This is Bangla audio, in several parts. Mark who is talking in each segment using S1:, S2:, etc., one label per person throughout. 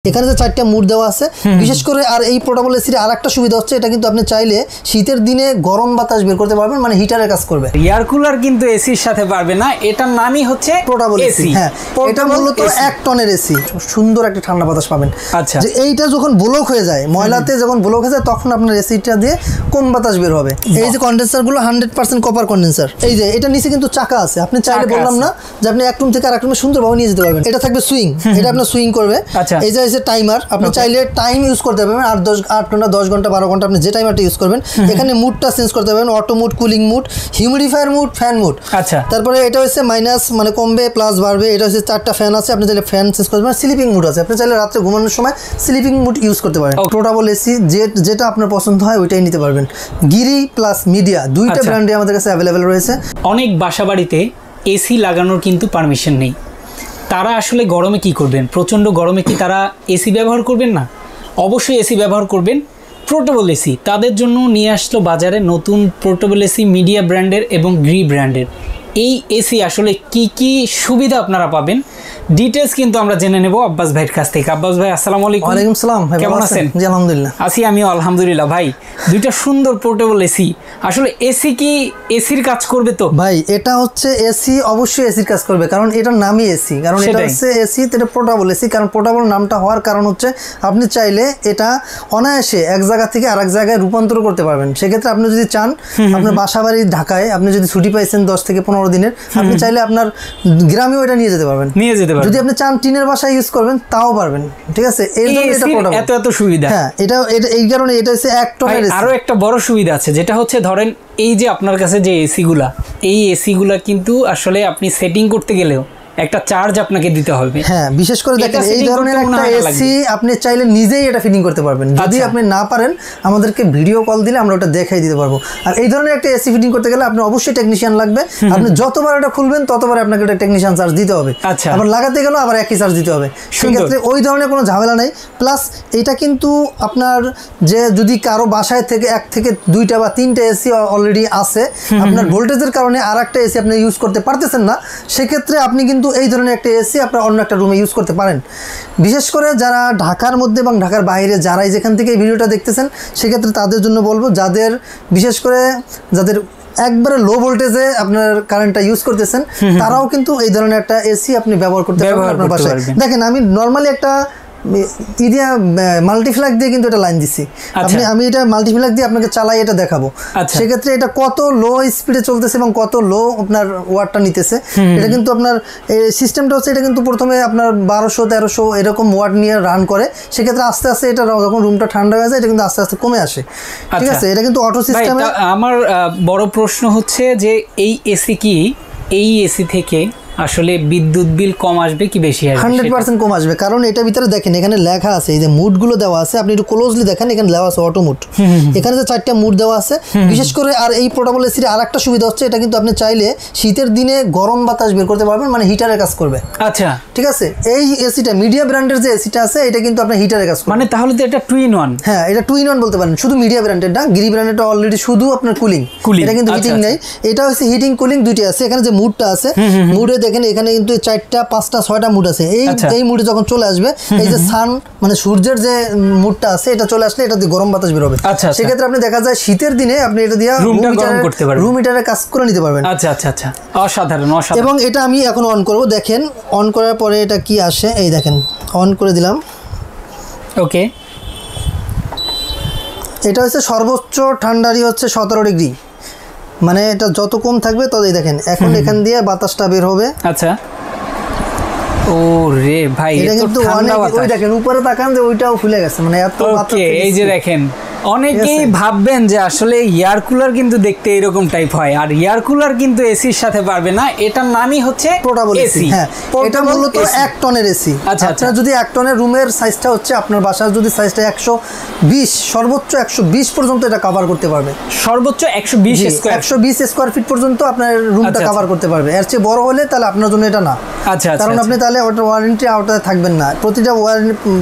S1: এখানে যে চারটা মুড দেওয়া আছে বিশেষ করে আর এই পোর্টেবল এসির আরেকটা সুবিধা হচ্ছে এটা কিন্তু আপনি চাইলে শীতের দিনে গরম বাতাস বের করতে পারবেন, মানে হিটারের কাজ করবে।
S2: এয়ার কুলার কিন্তু এসির সাথে পারবে না, এটার নামই হচ্ছে
S1: পোর্টেবল এসি। হ্যাঁ, এটা মূলত 1 টনের এসি, সুন্দর একটা ঠান্ডা বাতাস পাবেন।
S2: আচ্ছা,
S1: যে এইটা যখন ব্লক হয়ে যায়, ময়লাতে যখন ব্লক হয়ে যায় তখন আপনার এসিটা দিয়ে কম বাতাস বের হবে। এই যে কন্ডেন্সার গুলো 100% কপার কন্ডেন্সার। এই যে এটা নিচে কিন্তু চাকা আছে, আপনি চাইলে বললাম না যে আপনি এক রুম থেকে আরেক রুমে সুন্দরভাবে নিয়ে যেতে পারবেন। এটা থাকবে সুইং, এটা আপনার সুইং করবে। এই যে টাইমার, আপনি চাইলে টাইম ইউজ করতে পারবেন, 8 ঘন্টা 10 ঘন্টা 12 ঘন্টা আপনি যে টাইমারটা ইউজ করবেন। এখানে মুডটা চেঞ্জ করতে পারবেন, auto mode, cooling mode, humidifier mode, fan mode.
S2: আচ্ছা,
S1: তারপরে এটা হচ্ছে মাইনাস, মানে কমবে প্লাস বাড়বে। এটা হচ্ছে 4টা ফ্যান আছে, আপনি চাইলে ফ্যান চেঞ্জ করতে পারেন। স্লিপিং মুড আছে, আপনি চাইলে রাত্রে ঘুমানোর সময় স্লিপিং মুড ইউজ করতে পারেন। পোর্টেবল এসি যেটা আপনার পছন্দ হয় ওইটাই নিতে পারবেন। গিরি প্লাস মিডিয়া দুইটা ব্র্যান্ডে আমাদের কাছে অ্যাভেলেবেল রয়েছে।
S2: অনেক বাসাবাড়িতে এসি লাগানোর কিন্তু পারমিশন নেই, তারা আসলে গরমে কি করবেন? প্রচণ্ড গরমে কি তারা এসি ব্যবহার করবেন না? অবশ্যই এসি ব্যবহার করবেন। পোর্টেবল এসি তাদের জন্য নিয়ে আসলো বাজারে নতুন পোর্টেবল এসি মিডিয়া ব্র্যান্ডের এবং গ্রি ব্র্যান্ডের। এই এসি আসলে কি কি সুবিধা আপনারা পাবেন ডিটেলস কিন্তু আমরা জেনে নেব আব্বাস ভাইয়ের কাছ থেকে। আব্বাস ভাই আসসালামু আলাইকুম।
S1: ওয়ালাইকুম আসসালাম,
S2: কেমন আছেন?
S1: জি আলহামদুলিল্লাহ।
S2: আছি আমিও আলহামদুলিল্লাহ। ভাই, দুইটা সুন্দর পোর্টেবল এসি, আসলে এসি কি এসির কাজ করবে তো?
S1: ভাই এটা হচ্ছে এসি, অবশ্যই এসির কাজ করবে, কারণ এটার নামই এসি। কারণ এটা হচ্ছে এসি, এটা পোর্টেবল এসি। কারণ পোর্টেবল নামটা হওয়ার কারণ হচ্ছে আপনি চাইলে এটা অনায়াসে এক জায়গা থেকে আরেক জায়গায় রূপান্তর করতে পারবেন। সেক্ষেত্রে আপনি যদি চান, আপনার বাসা বাড়ি ঢাকায় আপনি যদি ছুটি পাইছেন 10 থেকে 15 দিনের, আপনি চাইলে আপনার গ্রামেও এটা নিয়ে যেতে পারবেন। যদি আপনি চান টিনের বাসায় ইউজ করবেন তাও পারবেন। ঠিক আছে, এর জন্য এটা পোর্টেবল, এত সুবিধা। হ্যাঁ, এটা এই কারণে এটা হচ্ছে 1 টনের এসি।
S2: আরো একটা বড় সুবিধা আছে, যেটা হচ্ছে ধরেন এই যে আপনার কাছে যে এসিগুলা, এই এসিগুলা কিন্তু আসলে আপনি সেটিং করতে গেলেও একটা চার্জ আপনাকে দিতে হবে।
S1: হ্যাঁ, বিশেষ করে দেখেন এই ধরনের একটা এসি আপনি চাইলে নিজেই এটা ফিটিং করতে পারবেন। যদি আপনি না পারেন আমাদেরকে ভিডিও কল দিলে আমরা ওটা দেখাই দিতে পারবো। আর এই ধরনের একটা এসি ফিটিং করতে গেলে আপনার অবশ্যই টেকনিশিয়ান লাগবে। আপনি যতবার এটা খুলবেন ততবার আপনাকে একটা টেকনিশিয়ান চার্জ দিতে হবে। আবার লাগাতে গেলেও আবার একই চার্জ দিতে হবে। সেক্ষেত্রে ওই ধরনের কোনো ঝামেলা নেই। প্লাস এটা কিন্তু আপনার যে যদি কারো বাসায় থেকে 1 থেকে 2টা বা 3টা এসি অলরেডি আছে, আপনার ভোল্টেজের কারণে আর একটা এসি আপনি ইউজ করতে পারতেছেন না, সেক্ষেত্রে আপনি কিন্তু এই ধরনের একটা এসি আপনার অন্য একটা রুমে ইউজ করতে পারেন। বিশেষ করে যারা ঢাকার মধ্যে এবং ঢাকার বাইরে যারাই যেখান থেকে এই ভিডিওটা দেখতেছেন, সেক্ষেত্রে তাদের জন্য বলবো, যাদের বিশেষ করে যাদের একবারে লো ভোল্টেজে আপনার কারেন্টটা ইউজ করতেছেন, তারাও কিন্তু এই ধরনের একটা এসি আপনি ব্যবহার করতে পারবেন আপনার বাসায়। দেখেন, আমি নর্মালি একটা মাল্টিফ্ল্যাগ দিয়ে কিন্তু এটা লাইন দিচ্ছি। আমি এটা মাল্টিফ্ল্যাগ দিয়ে আপনাকে চালাই এটা দেখাবো। সেক্ষেত্রে এটা কত লো স্পিডে চলতেছে এবং কত লো আপনার ওয়াটটা নিতেছে। এটা কিন্তু আপনার সিস্টেমটা হচ্ছে, এটা কিন্তু প্রথমে আপনার 1200-1300 এরকম ওয়াট নিয়ে রান করে। সেক্ষেত্রে আস্তে আস্তে এটা যখন রুমটা ঠান্ডা হয়ে যায় এটা কিন্তু আস্তে আস্তে কমে আসে। ঠিক আছে, এটা কিন্তু অটো সিস্টেমে।
S2: আমার বড় প্রশ্ন হচ্ছে যে এই এসি কি, এই এসি থেকে আসলে বিদ্যুৎ বিল কম আসবে কি বেশি আসবে?
S1: 100% কম আসবে। কারণ এটার ভিতরে দেখেন, এখানে লেখা আছে, এই যে মুডগুলো দেওয়া আছে, আপনি একটু ক্লোজলি দেখেন, এখানে দেওয়া আছে অটো মুড। এখানে যে 4টা মুড দেওয়া আছে। বিশেষ করে আর এই পোর্টেবল এসির আরেকটা সুবিধা হচ্ছে এটা কিন্তু আপনি চাইলে শীতের দিনে গরম বাতাস বের করতে পারবেন, মানে হিটারের কাজ করবে।
S2: আচ্ছা,
S1: ঠিক আছে। এই এসিটা মিডিয়া ব্র্যান্ডের যে এসিটা আছে, এটা কিন্তু আপনার হিটারের কাজ করবে।
S2: মানে তাহলে তো এটা 2 in 1।
S1: হ্যাঁ, এটা 2 in 1 বলতে পারেন। শুধু মিডিয়া ব্র্যান্ডের না, গিরি ব্র্যান্ডেরটা অলরেডি শুধু আপনার কুলিং, এটা কিন্তু হিটিং নেই। এটা হচ্ছে হিটিং কুলিং দুইটা আছে। এখানে যে মুডটা আছে, মুডে দেখেন এখানে কিন্তু 4টা 5টা 6টা মুড আছে। এই মুডে যখন চলে আসবে, এই যে সান মানে সূর্যের যে মুডটা আছে, এটা চলে আসলে এটা দিয়ে গরম বাতাস বের হবে। সেক্ষেত্রে আপনি দেখা যায় শীতের দিনে আপনি এটা দিয়ে রুম হিটারের কাজ করে নিতে পারবেন।
S2: আচ্ছা আচ্ছা আচ্ছা, অসাধারণ অসাধারণ।
S1: এবং এটা আমি এখন অন করব, দেখেন অন করার পরে এটা কি আসে, এই দেখেন অন করে দিলাম।
S2: ওকে,
S1: এটা হচ্ছে সর্বোচ্চ ঠান্ডারই হচ্ছে 17 ডিগ্রি, মানে এটা যত কম থাকবে ততই দেখেন এখন এখান দিয়ে বাতাসটা বের হবে।
S2: আচ্ছা, ও রে ভাই,
S1: এটা কিন্তু ওই দেখেন উপরে তাকান যে ওইটাও ফুলে গেছে, মানে এত বাতাস।
S2: এই যে দেখেন, অনেকেই ভাববেন যে আসলে এয়ার কুলার কিন্তু দেখতে এরকম টাইপ হয়, আর এয়ার কুলার কিন্তু এসির সাথে পারবে না, এটার নামই হচ্ছে
S1: পোর্টেবল এসি। হ্যাঁ, এটা মূলত 1 টনের এসি। আচ্ছা, আপনার যদি 1 টনের রুমের সাইজটা হচ্ছে, আপনার বাসার যদি সাইজটা 120, সর্বোচ্চ 120 পর্যন্ত এটা কভার করতে পারবে।
S2: সর্বোচ্চ 120
S1: স্কয়ার ফিট পর্যন্ত আপনার রুমটা কভার করতে পারবে। এর চেয়ে বড় হলে তাহলে আপনার জন্য এটা না।
S2: আচ্ছা,
S1: কারণ আপনি তাহলে ওটা ওয়ারেন্টি আওতায় থাকবেন না। প্রতিটা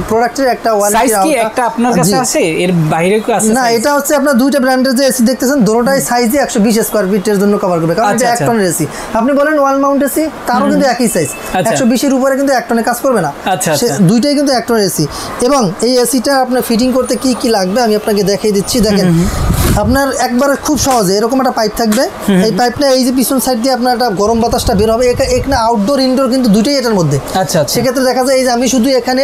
S1: প্রোডাক্টের একটা ওয়ারেন্টি
S2: আপনার কাছে আছে, এর বাইরে এতটুকু আছে
S1: না, এটা হচ্ছে আপনার দুইটা ব্র্যান্ডের যে এসি দেখতেছেন, দুটোটাই সাইজে 120 স্কয়ার ফিটের জন্য কভার করবে, কারণ এটা 1 টনের এসি। আপনি বলেন ওয়াল মাউন্ট এসি, তারও কিন্তু একই সাইজ, 120 এর উপরে কিন্তু 1 টনে কাজ করবে না। দুইটাই কিন্তু 1 টনের এসি। এবং এই এসিটা আপনার ফিটিং করতে কি কি লাগবে আমি আপনাকে দেখিয়ে দিচ্ছি। দেখেন, আপনার একবার খুব সহজে এরকম একটা পাইপ থাকবে, এই পাইপটা এই যে পিছন সাইড দিয়ে আপনার একটা গরম বাতাসটা বের হবে, এখানে আউটডোর ইনডোর কিন্তু দুটোই এটার মধ্যে। সেক্ষেত্রে দেখা যায় এই যে আমি শুধু এখানে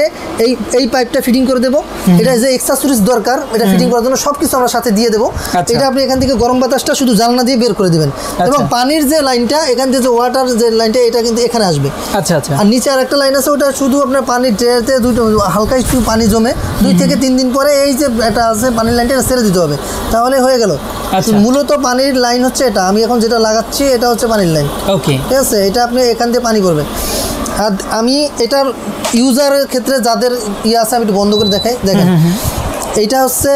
S1: এই পাইপটা ফিটিং করে দেবো, এটা যে এক্সেসরিজ দরকার এটা ফিটিং করার জন্য সবকিছু আমরা সাথে দিয়ে দেবো। এটা আপনি এখান থেকে গরম বাতাসটা শুধু জানলা দিয়ে বের করে দিবেন, এবং পানির যে লাইনটা এখান থেকে যে ওয়াটার যে লাইনটা এটা কিন্তু এখানে আসবে। আর নিচে আর একটা লাইন আছে, ওটা শুধু আপনার পানির ট্রেতে দুটো হালকা একটু পানি জমে 2 থেকে 3 দিন পরে এই যে এটা আছে পানির লাইনটা ছেড়ে দিতে হবে, তাহলে হয়ে গেল। মূলত পানির লাইন হচ্ছে এটা, আমি এখন যেটা লাগাচ্ছি এটা হচ্ছে পানির লাইন। ওকে, ঠিক আছে, এটা আপনি এখান দিয়ে পানি করবেন। আর আমি এটার ইউজারের ক্ষেত্রে যাদের আছে আমি একটু বন্ধ করে দেখাই। দেখেন, এইটা হচ্ছে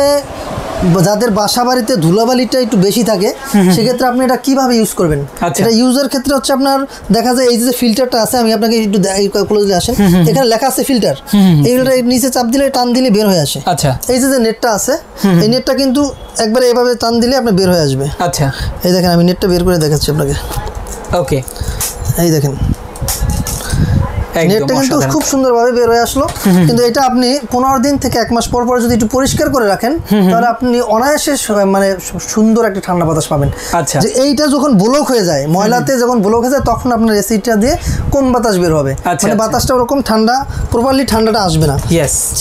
S1: যাদের বাসা বাড়িতে ধুলাবালিটা একটু বেশি থাকে, সেক্ষেত্রে আপনি এটা কিভাবে ইউজ করবেন। এটা ইউজার ক্ষেত্রে হচ্ছে আপনার দেখা যায় এই যে ফিল্টারটা আছে, আমি আপনাকে একটু ক্লোজলি আসেন, এখানে লেখা আছে ফিল্টার, এইগুলো নিচে চাপ দিলে টান দিলে বের হয়ে আসে। আচ্ছা, এই যে নেটটা আছে, এই নেটটা কিন্তু একবারে এভাবে টান দিলে আপনার বের হয়ে আসবে। আচ্ছা, এই দেখেন আমি নেটটা বের করে দেখাচ্ছি আপনাকে। ওকে, এই দেখেন নেটটা কিন্তু খুব সুন্দরভাবে বের হয়ে আসলো। কিন্তু এটা আপনি 15 দিন থেকে 1 মাস পর পর যদি একটু পরিষ্কার করে রাখেন, তাহলে আপনি অনায়াসে মানে সুন্দর একটা ঠান্ডা বাতাস পাবেন। আচ্ছা, যে এইটা যখন ব্লক হয়ে যায়, ময়লাতে যখন ব্লক হয়ে যায়, তখন আপনার এসিটা দিয়ে কম বাতাস বের হবে, মানে বাতাসটা ওরকম ঠান্ডা প্রপারলি ঠান্ডাটা আসবে না।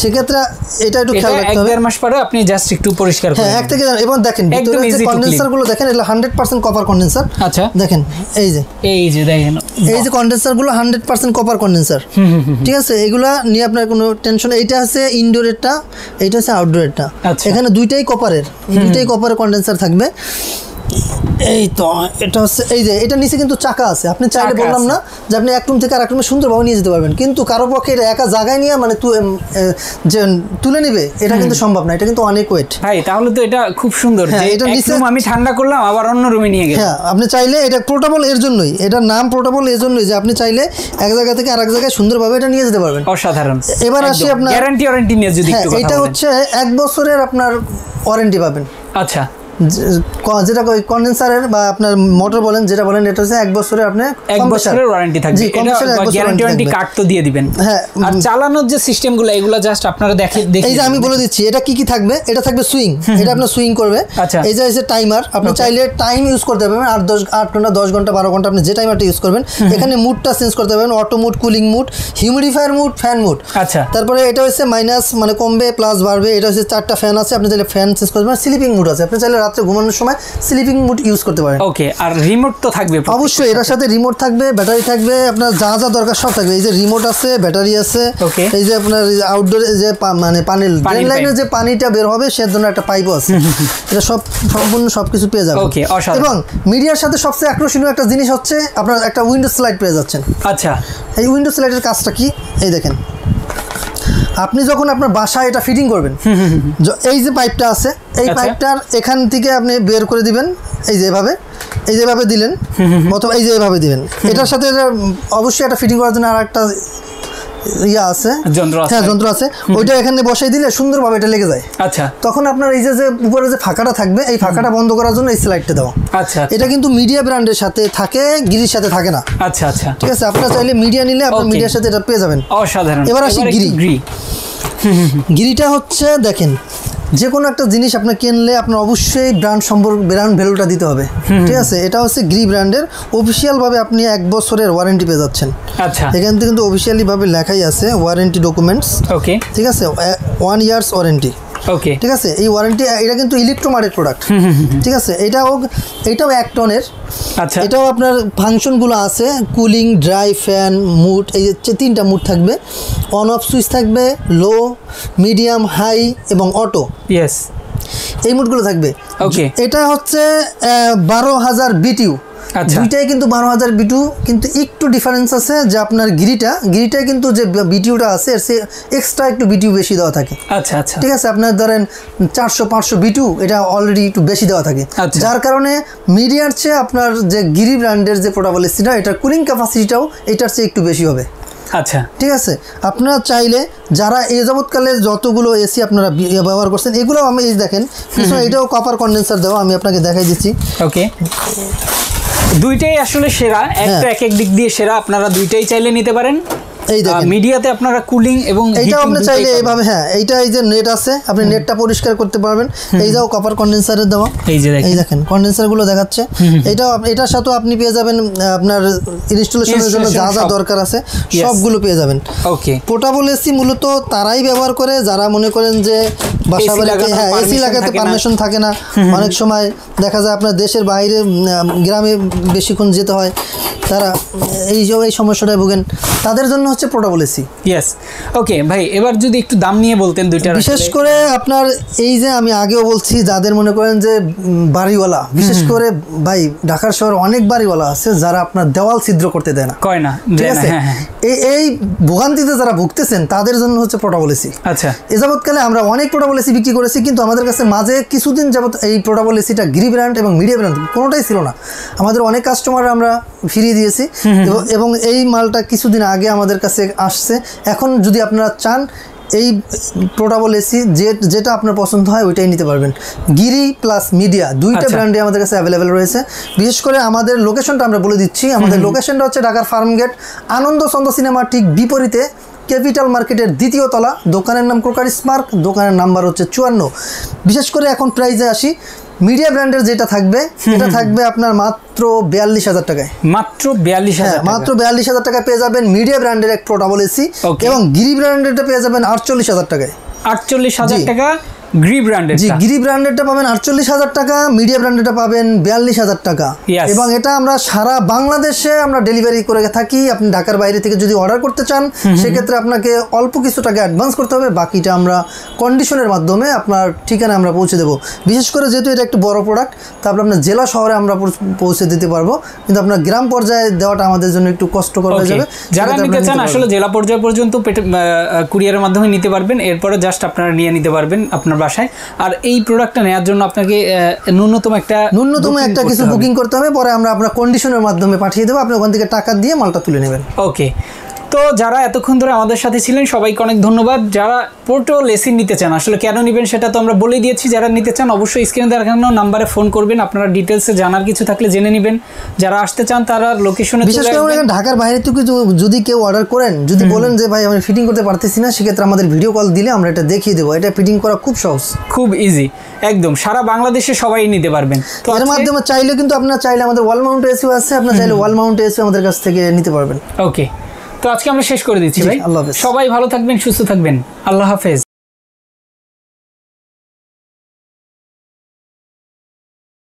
S1: সেক্ষেত্রে এটা একটু খেয়াল রাখতে হবে।
S2: 1-1.5 মাস পরে আপনি জাস্ট একটু পরিষ্কার করুন।
S1: হ্যাঁ, 1 থেকে, এবং দেখেন ভিতরে যে কন্ডেন্সার গুলো দেখেন, এটা 100% কপার কন্ডেন্সার। আচ্ছা, দেখেন এই যে দেখেন এই যে কন্ডেন্সার গুলো 100% কপার কন্ডেন্সার। ঠিক আছে, এগুলা নিয়ে আপনার কোনো টেনশন। এইটা আছে ইনডোরেরটা, এইটা হচ্ছে আউটডোরেরটা। এখানে দুইটাই কপারের কন্ডেন্সার থাকবে। এই তো এটা হচ্ছে এই যে এটা নিচে কিন্তু চাকা আছে, আপনি চাইলে বললাম না যে আপনি এক রুম থেকে আরেক রুমে সুন্দরভাবে নিয়ে যেতে পারবেন, কিন্তু কারো পক্ষে এটা একা জায়গায় নিয়ে মানে যে তুলে নিবে এটা কিন্তু সম্ভব না, এটা কিন্তু অনেক ওয়েট।
S2: ভাই তাহলে তো এটা খুব সুন্দর, যে এটা নিচে আমি ঠান্ডা করলাম আবার অন্য রুমে নিয়ে গেলাম।
S1: হ্যাঁ, আপনি চাইলে এটা পোর্টেবল, এর জন্যই এটার নাম পোর্টেবল, এর জন্যই যে আপনি চাইলে এক জায়গা থেকে আরেক জায়গায় সুন্দরভাবে এটা নিয়ে যেতে পারবেন।
S2: অসাধারণ।
S1: এবার আসি আপনার
S2: গ্যারান্টি নিয়ে যদি একটু কথা বলেন।
S1: এটা হচ্ছে 1 বছরের আপনার ওয়ারেন্টি পাবেন। আচ্ছা, যেটা কন্ডেন্সারের বা আপনার মোটর বলেন, যেটা বলেন, এটা হচ্ছে 1 বছরের আপনি
S2: 1 বছরের ওয়ারেন্টি থাকবে। এটা গ্যারান্টি কার্ড তো দিয়ে দিবেন। হ্যাঁ, আর চালানোর যে সিস্টেমগুলো এগুলো জাস্ট আপনারা দেখে
S1: এই যে আমি বলে দিচ্ছি এটা কি কি থাকবে। এটা থাকবে সুইং, এটা আপনার সুইং করবে। আচ্ছা, এই যে আছে টাইমার, আপনি চাইলে টাইম ইউজ করতে পারবেন, 8 ঘন্টা 10 ঘন্টা 12 ঘন্টা আপনি যে টাইমারটা ইউজ করবেন। এখানে মুডটা চেঞ্জ করতে পারবেন, auto mode, cooling mode, humidifier mode, fan mode. আচ্ছা, তারপরে এটা হচ্ছে মাইনাস মানে কমবে প্লাস বাড়বে। এটা হচ্ছে 4টা ফ্যান আছে, আপনি চাইলে ফ্যান চেঞ্জ করতে পারেন। স্লিপিং মুড আছে, আপনি চাইলে রাতে ঘুমানোর সময় স্লিপিং মুড ইউজ করতে পারেন।
S2: ওকে, আর রিমোট তো থাকবে
S1: অবশ্যই, এটার সাথে রিমোট থাকবে, ব্যাটারি থাকবে, আপনার যা যা দরকার সব থাকবে। এই যে রিমোট আছে, ব্যাটারি আছে, এই যে আপনার আউটডোরে যে মানে পানির ড্রেন লাইনের যে পানিটা বের হবে সের জন্য একটা পাইপও আছে। এটা সম্পূর্ণ সবকিছু পেয়ে যাবে। ওকে, এবং মিডিয়ার সাথে সবচেয়ে আকর্ষণীয় একটা জিনিস হচ্ছে আপনার একটা উইন্ডো স্লাইড পেয়ে যাচ্ছেন। আচ্ছা, এই উইন্ডো স্লাইডের কাজটা কি, এই দেখেন, আপনি যখন আপনার বাসায় এটা ফিটিং করবেন, এই যে পাইপটা আছে, এই পাইপটার এখান থেকে আপনি বের করে দিবেন, এই যেভাবে দিলেন, অথবা এই যে এভাবে দিবেন। এটার সাথে অবশ্যই একটা ফিটিং করার জন্য আর একটা আছে, যন্ত্র আছে, ওইটা এখানে বসাই দিলে সুন্দরভাবে এটা লেগে যায়। আচ্ছা, তখন আপনার এই যে উপরে যে ফাঁকাটা থাকবে, এই ফাঁকাটা বন্ধ করার জন্য এই স্লাইডটা দেওয়া। আচ্ছা, এটা কিন্তু মিডিয়া ব্র্যান্ডের সাথে থাকে, গিরির সাথে থাকে না। আচ্ছা আচ্ছা, ঠিক আছে, আপনারা চাইলে মিডিয়া নিলে আপনার মিডিয়ার সাথে এটা পেয়ে যাবেন। অসাধারণ। এবার আসি গিরিটা হচ্ছে দেখেন, যে কোনো একটা জিনিস আপনি কিনলে আপনার অবশ্যই ব্র্যান্ড ভ্যালুটা দিতে হবে। ঠিক আছে, এটা হচ্ছে গ্রি ব্র্যান্ডের, অফিসিয়ালভাবে আপনি 1 বছরের ওয়ারেন্টি পেয়ে যাচ্ছেন। আচ্ছা, এখান থেকে কিন্তু অফিসিয়ালিভাবে লেখাই আছে ওয়ারেন্টি ডকুমেন্টস। ওকে, ঠিক আছে, 1 ইয়ার্স ওয়ারেন্টি। ওকে, ঠিক আছে, এই ওয়ারেন্টি, এটা কিন্তু ইলেকট্রোমার্টের প্রোডাক্ট। ঠিক আছে, এটাও 1 টনের। আচ্ছা, এটাও আপনার ফাংশনগুলো আছে, কুলিং, ড্রাই, ফ্যান, মুড, এই যে 3টা মুড থাকবে, অন অফ সুইচ থাকবে, লো, মিডিয়াম, হাই এবং অটো। ইয়েস, এই মুডগুলো থাকবে। ওকে, এটা হচ্ছে 12,000 বিটিউ। দুইটাই কিন্তু 12,000 বিটিউ, কিন্তু একটু ডিফারেন্স আছে যে আপনার গিরিটায় কিন্তু যে বিটিউটা আছে এর এক্সট্রা একটু বিটিউ বেশি দেওয়া থাকে। আচ্ছা আচ্ছা, ঠিক আছে, আপনার ধরেন 400-500 বিটিউ এটা অলরেডি একটু বেশি দেওয়া থাকে, যার কারণে মিডিয়ার চেয়ে আপনার যে গিরি ব্র্যান্ডের যে পোর্টেবল এসিটা, এটার কুলিং ক্যাপাসিটিটাও এটার চেয়ে একটু বেশি হবে।
S2: আচ্ছা,
S1: ঠিক আছে। আপনারা চাইলে যারা এই যাবৎকালে যতগুলো এসি আপনারা ব্যবহার করছেন এগুলো আমি এই দেখেন পিছনে এটাও কপার কন্ডেন্সার দেওয়া, আমি আপনাকে দেখাই দিচ্ছি।
S2: ওকে, দুইটাই আসলে সেরা, একটা এক এক দিক দিয়ে সেরা, আপনারা দুইটাই চাইলে নিতে পারেন।
S1: এই দেখেন
S2: মিডিয়াতে আপনারা কুলিং এবং
S1: এইটাও আপনি চাইলে এইভাবে, হ্যাঁ এইটা এই যে নেট আছে আপনি নেটটা পরিষ্কার করতে পারবেন। এই যাও কপার কন্ডেন্সারের দেওয়া, এই দেখেন কন্ডেন্সারগুলো দেখাচ্ছে। এটাও এটার সাথেও আপনি পেয়ে যাবেন আপনার ইনস্টলেশনের জন্য যা যা দরকার আছে সবগুলো পেয়ে যাবেন।
S2: ওকে,
S1: পোর্টেবল এসি মূলত তারাই ব্যবহার করে যারা মনে করেন যে বাসা বাড়িতে হ্যাঁ এসি লাগাতে পারমিশন থাকে না, অনেক সময় দেখা যায় আপনার দেশের বাইরে গ্রামে বেশিক্ষণ যেতে হয়, তারা এই সমস্যাটায় ভোগেন, তাদের জন্য হচ্ছে পোর্টেবল এসি।
S2: ইয়েস, ওকে ভাই, এবার যদি একটু দাম নিয়ে বলতেন দুইটার।
S1: বিশেষ করে আপনার এই যে আমি আগেও বলছি যাদের মনে করেন যে বাড়িওয়ালা, বিশেষ করে ভাই ঢাকার শহরে অনেক বাড়িওয়ালা আছে যারা আপনার দেওয়াল ছিদ্র করতে দেয় না,
S2: কয় না,
S1: ঠিক আছে। এই ভোগান্তিতে যারা ভুগতেছেন তাদের জন্য হচ্ছে পোর্টেবল এসি।
S2: আচ্ছা,
S1: এ যাবৎকালে আমরা অনেক পোর্টেবল এসি বিক্রি করেছি, কিন্তু আমাদের কাছে মাঝে কিছুদিন যাবত এই পোর্টেবল এসিটা গিরি ব্র্যান্ড এবং মিডিয়া ব্র্যান্ড কোনোটাই ছিল না। আমাদের অনেক কাস্টমার আমরা ফিরিয়ে দিয়েছি এবং এই মালটা কিছুদিন আগে আমাদের কাছে আসছে। এখন যদি আপনারা চান এই পোর্টেবল এসি যেটা আপনার পছন্দ হয় ওইটাই নিতে পারবেন। গিরি প্লাস মিডিয়া দুইটা ব্র্যান্ডে আমাদের কাছে অ্যাভেলেবেল রয়েছে। বিশেষ করে আমাদের লোকেশনটা আমরা বলে দিচ্ছি, আমাদের লোকেশনটা হচ্ছে ঢাকার ফার্মগেট আনন্দ চন্দ্র সিনেমার ঠিক বিপরীতে ক্যাপিটাল মার্কেটের দ্বিতীয় তলা। দোকানের নাম ক্রোকারি স্মার্ট, দোকানের নাম্বার হচ্ছে 54। বিশেষ করে এখন প্রাইজে আসি, মিডিয়া ব্র্যান্ডের যেটা থাকবে এটা থাকবে আপনার মাত্র 42,000 টাকায়।
S2: মাত্র 42,000,
S1: মাত্র 42,000 টাকায় পেয়ে যাবেন মিডিয়া ব্র্যান্ডের এক পোর্টেবল এসি, এবং গিরি ব্র্যান্ডেরটা পেয়ে যাবেন 48,000 টাকায়।
S2: 48,000 টাকা গিরি ব্র্যান্ডের,
S1: জি গিরি ব্র্যান্ডেরটা পাবেন 48,000 টাকা, মিডিয়া ব্র্যান্ডেরটা পাবেন 42,000 টাকা। এবং এটা আমরা সারা বাংলাদেশে আমরা ডেলিভারি করে থাকি। আপনি ঢাকার বাইরে থেকে যদি অর্ডার করতে চান সেক্ষেত্রে আপনাকে অল্প কিছু টাকা অ্যাডভান্স করতে হবে, বাকিটা আমরা কন্ডিশনের মাধ্যমে আপনার ঠিকানা আমরা পৌঁছে দেবো। বিশেষ করে যেহেতু এটা একটু বড় প্রোডাক্ট, তারপর আপনার জেলা শহরে আমরা পৌঁছে দিতে পারবো, কিন্তু আপনার গ্রাম পর্যায়ে দেওয়াটা আমাদের জন্য একটু কষ্টকর হয়ে যাবে।
S2: যারা নিতে চান আসলে জেলা পর্যায় পর্যন্ত কুরিয়ারের মাধ্যমে নিতে পারবেন, এরপরে জাস্ট আপনারা নিয়ে নিতে পারবেন আপনার বাসায়। আর এই প্রোডাক্টটা নেওয়ার জন্য আপনাকে ন্যূনতম একটা
S1: কিছু বুকিং করতে হবে, পরে আমরা আপনার কন্ডিশনের মাধ্যমে পাঠিয়ে দেবো, আপনি ওখান থেকে টাকা দিয়ে মালটা তুলে নেবেন।
S2: ওকে, তো যারা এতক্ষণ ধরে আমাদের সাথে ছিলেন সবাইকে অনেক ধন্যবাদ। যারা পোর্টেবল এসি নিতে চান আসলে কেন নেবেন সেটা তো আমরা বলে দিয়েছি। যারা নিতে চান অবশ্যই স্ক্রিনে দেখানো নাম্বারে ফোন করবেন, আপনারা ডিটেলসে জানার কিছু থাকলে জেনে নেবেন। যারা আসতে চান তারা লোকেশনে,
S1: বিশেষ করে ঢাকার বাইরে থেকে যদি কেউ অর্ডার করেন, যদি বলেন যে ভাই আমি ফিটিং করতে পারতেছি না, সেক্ষেত্রে আমাদের ভিডিও কল দিলে আমরা এটা দেখিয়ে দেবো। এটা ফিটিং করা খুব সহজ, খুব
S2: ইজি, একদম সারা বাংলাদেশে সবাই নিতে পারবেন।
S1: তো এর মাধ্যমে চাইলে কিন্তু আপনারা চাইলে আমাদের ওয়াল মাউন্ট এসিও আছে, আপনারা চাইলে ওয়াল মাউন্ট এসিও আমাদের কাছ থেকে নিতে পারবেন।
S2: ওকে, তো আজকে আমরা শেষ করে দিচ্ছি ভাই।
S1: আল্লাহ হাফেজ,
S2: সবাই ভালো থাকবেন, সুস্থ থাকবেন, আল্লাহ হাফেজ।